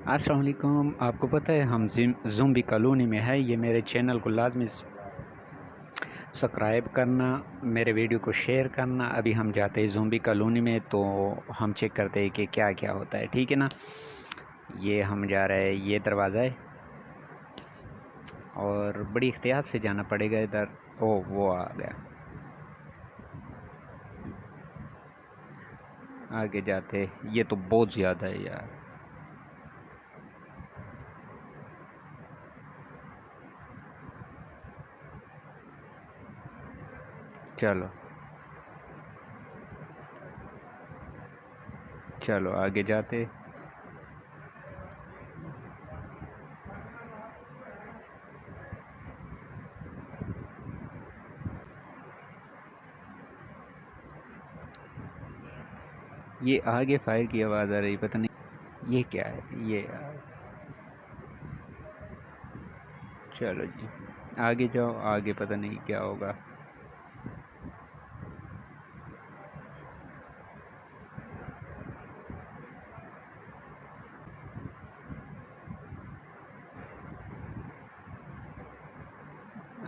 अस्सलाम वालेकुम। आपको पता है हम ज़ुम्बी कॉलोनी में है। ये मेरे चैनल को लाजमी सब्सक्राइब करना, मेरे वीडियो को शेयर करना। अभी हम जाते हैं ज़ुम्बी कॉलोनी में, तो हम चेक करते हैं कि क्या क्या होता है। ठीक है ना। ये हम जा रहे हैं, ये दरवाज़ा है और बड़ी एहतियात से जाना पड़ेगा इधर। ओ वो आ गया। आगे जाते, ये तो बहुत ज़्यादा है यार। चलो चलो आगे जाते। ये आगे फायर की आवाज़ आ रही, पता नहीं ये क्या है ये यार। चलो जी आगे जाओ, आगे पता नहीं क्या होगा।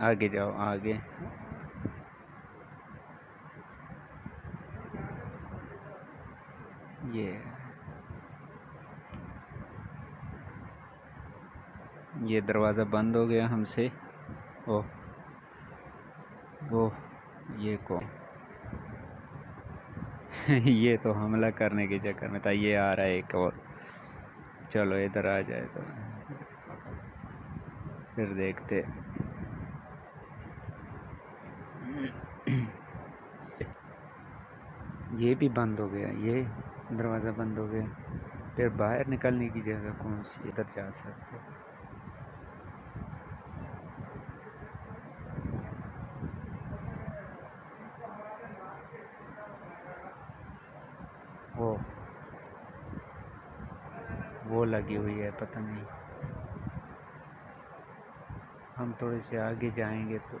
आगे जाओ आगे। ये दरवाज़ा बंद हो गया हमसे। ओह वो ये कौन ये तो हमला करने के चक्कर में था। ये आ रहा है एक और। चलो इधर आ जाए तो फिर देखते। ये भी बंद हो गया, ये दरवाज़ा बंद हो गया। फिर बाहर निकलने की जगह कौन सी, इधर जा सकते। ओ वो लगी हुई है, पता नहीं। हम थोड़े से आगे जाएंगे तो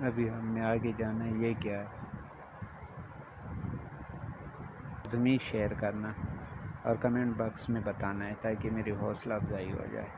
अभी हमने आगे जाना है। ये क्या है, ज़मीन शेयर करना और कमेंट बॉक्स में बताना है ताकि मेरी हौसला अफजाई हो जाए।